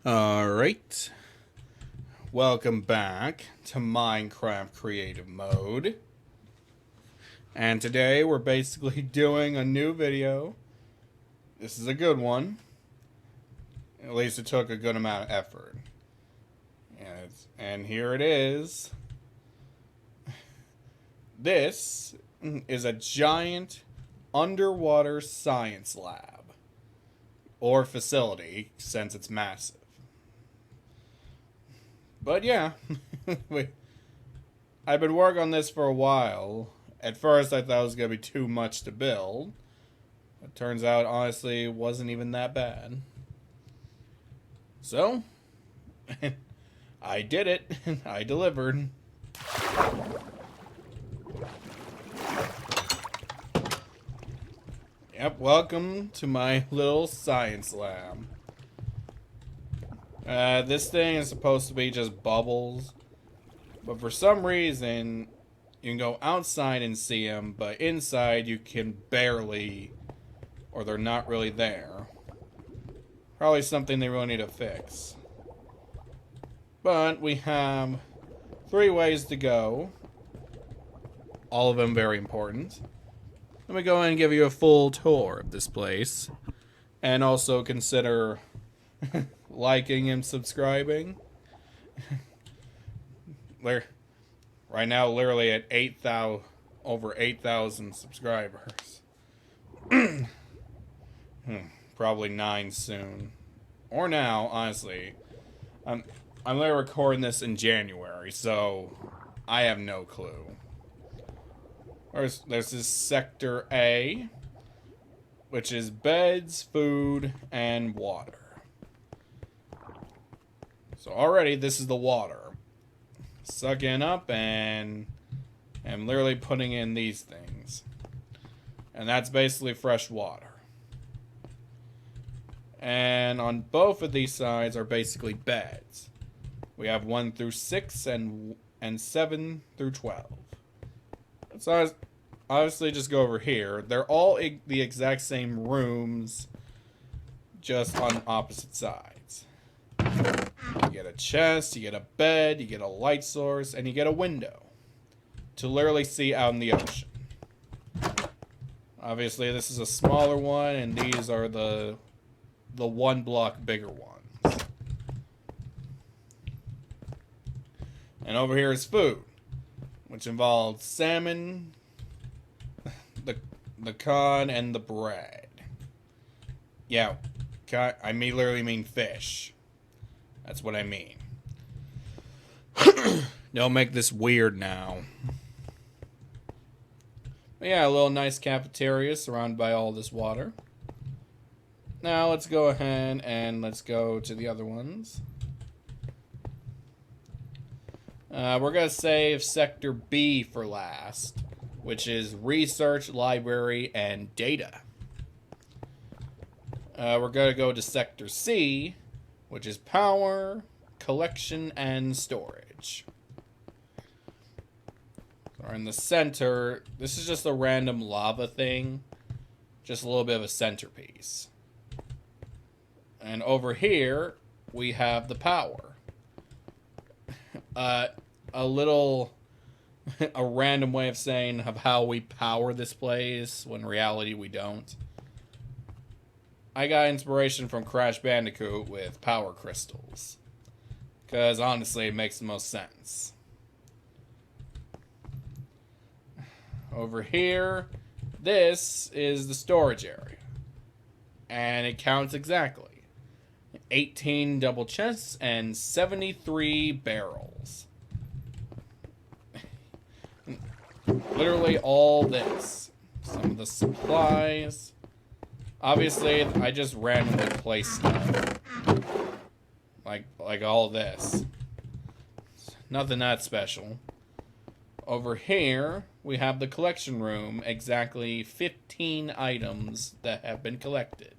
Alright, welcome back to Minecraft Creative Mode. And today we're basically doing a new video. This is a good one. At least it took a good amount of effort. And here it is. This is a giant underwater science lab. Or facility, since it's massive. But yeah, I've been working on this for a while. At first I thought it was going to be too much to build. It turns out, honestly, it wasn't even that bad. So, I did it. I delivered. Yep, welcome to my little science lab. This thing is supposed to be just bubbles, but for some reason, you can go outside and see them, but inside you can barely, or they're not really there. Probably something they really need to fix. But we have 3 ways to go. All of them very important. Let me go ahead and give you a full tour of this place. And also consider liking and subscribing. Right now, literally at over 8,000 subscribers. Probably 9 soon, or now. Honestly, I'm literally recording this in January, so I have no clue. There's this sector A, which is beds, food, and water. So already this is the water. Sucking up and I'm literally putting in these things. And that's basically fresh water. And on both of these sides are basically beds. We have 1 through 6 and 7 through 12. So obviously just go over here. They're all the exact same rooms, just on opposite sides. You get a chest, you get a bed, you get a light source, and you get a window to literally see out in the ocean. Obviously, this is a smaller one, and these are the 1 block bigger ones. And over here is food, which involves salmon, the cod, and the bread. Yeah, I literally mean fish. That's what I mean. Don't make this weird now. But yeah, a little nice cafeteria surrounded by all this water. Now let's go ahead and let's go to the other ones. We're going to save Sector B for last, which is research, library, and data. We're going to go to Sector C, which is power, collection, and storage. So in the center, this is just a random lava thing. Just a little bit of a centerpiece. And over here, we have the power. A random way of saying of how we power this place, when in reality we don't. I got inspiration from Crash Bandicoot with power crystals. Because honestly, it makes the most sense. Over here, this is the storage area. And it counts exactly. 18 double chests and 73 barrels. Literally all this. Some of the supplies. Obviously, I just randomly place stuff. Like all this. Nothing that special. Over here, we have the collection room. Exactly 15 items that have been collected.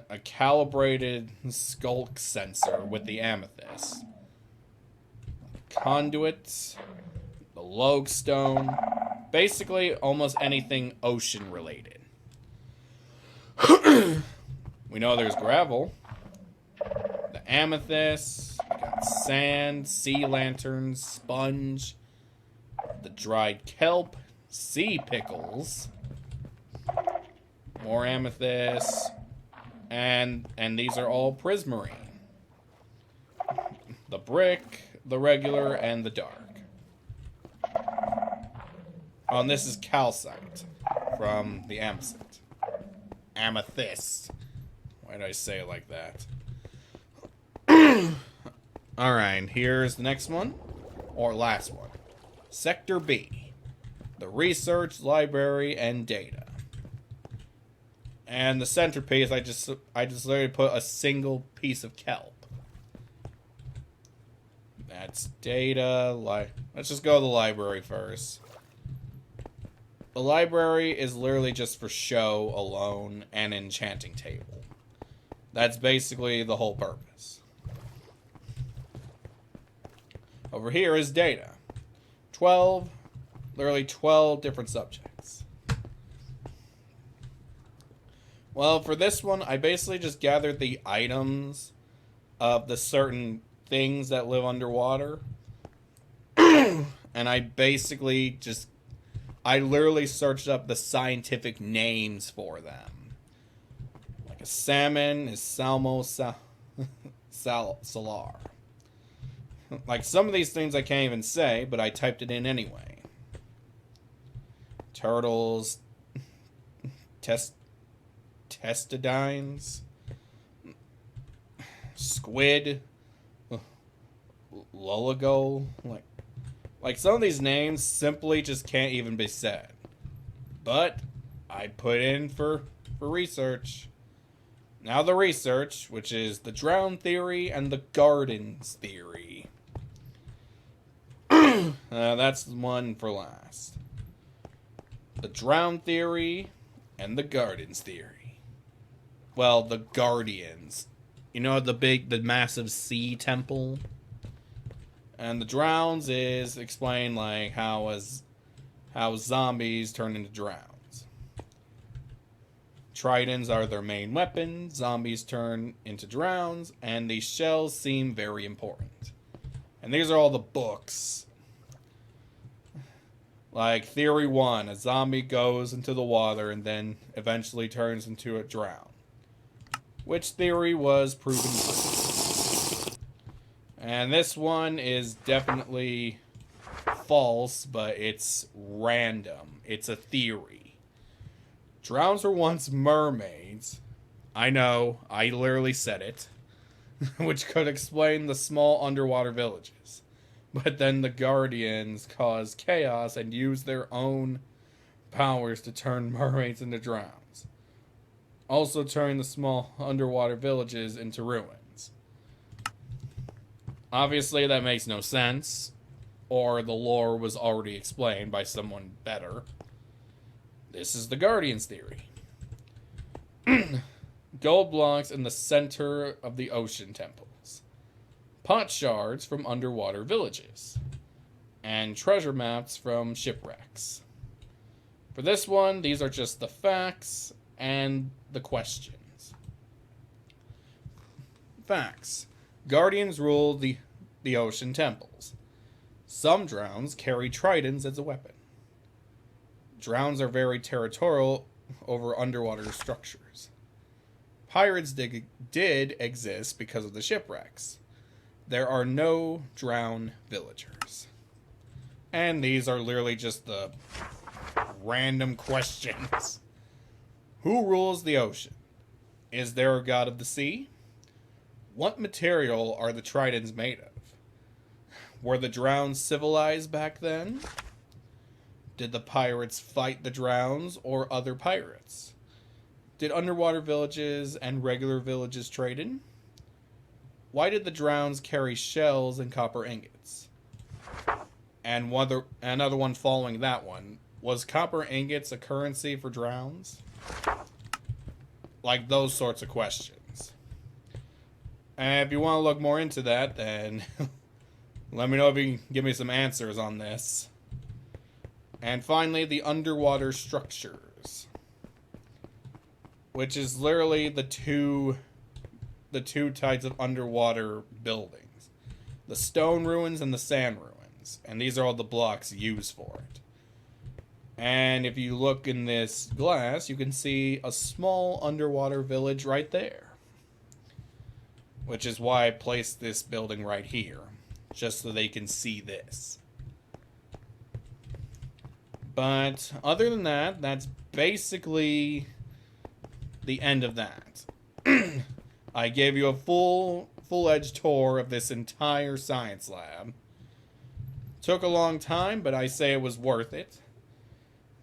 a calibrated skulk sensor with the amethyst. conduits, the lodestone, basically almost anything ocean related. We know there's gravel, the amethyst, we got sand, sea lanterns, sponge, the dried kelp, sea pickles, more amethyst, and these are all prismarine. The brick, the regular, and the dark. Oh, and this is calcite from the amethyst. Amethyst. Why did I say it like that? Alright, here's the next one. Or last one. Sector B. The research, library, and data. And the centerpiece, I just literally put a single piece of kelp. That's data. Let's just go to the library first. The library is literally just for show alone and enchanting table. That's basically the whole purpose. Over here is data. 12, literally 12 different subjects. Well, for this one, I basically just gathered the items of the certain things that live underwater. And I literally searched up the scientific names for them. Like a salmon is Salmo salar. Like some of these things I can't even say, but I typed it in anyway. Turtles, testidines, squid, lullago, like some of these names simply just can't even be said. But I put in for research. Now the research, which is the drown theory and the gardens theory. That's the one for last. The drown theory and the gardens theory. Well, the guardians. You know the massive sea temple? And the drowns is explained like how zombies turn into drowns. Tridents are their main weapon, zombies turn into drowns, and these shells seem very important. And these are all the books. Like Theory 1, a zombie goes into the water and then eventually turns into a drown. Which theory was proven true. And this one is definitely false, but it's random. It's a theory. Drowns were once mermaids. I know, I literally said it. Which could explain the small underwater villages. But then the Guardians caused chaos and used their own powers to turn mermaids into drowns. Also turning the small underwater villages into ruins. Obviously that makes no sense. Or the lore was already explained by someone better. This is the Guardians theory. Gold blocks in the center of the ocean temples. Pot shards from underwater villages. And treasure maps from shipwrecks. For this one, these are just the facts and the questions. Facts. Guardians rule the ocean temples. Some drowns carry tridents as a weapon. Drowns are very territorial over underwater structures. Pirates did exist because of the shipwrecks. There are no drowned villagers. And these are literally just the random questions. Who rules the ocean? Is there a god of the sea? What material are the tridents made of? Were the drowns civilized back then? Did the pirates fight the drowns or other pirates? Did underwater villages and regular villages trade in? Why did the drowns carry shells and copper ingots? And another one following that one. Was copper ingots a currency for drowns? Like those sorts of questions. And if you want to look more into that, then Let me know if you can give me some answers on this. And finally, the underwater structures, which is literally the two types of underwater buildings: the stone ruins and the sand ruins. And these are all the blocks used for it. And if you look in this glass, you can see a small underwater village right there, which is why I placed this building right here, just so they can see this. But other than that, that's basically the end of that. I gave you a full-edged tour of this entire science lab. Took a long time, but I say it was worth it.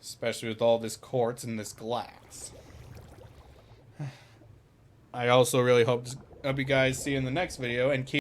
Especially with all this quartz and this glass. I also really hope you guys see you in the next video, and keep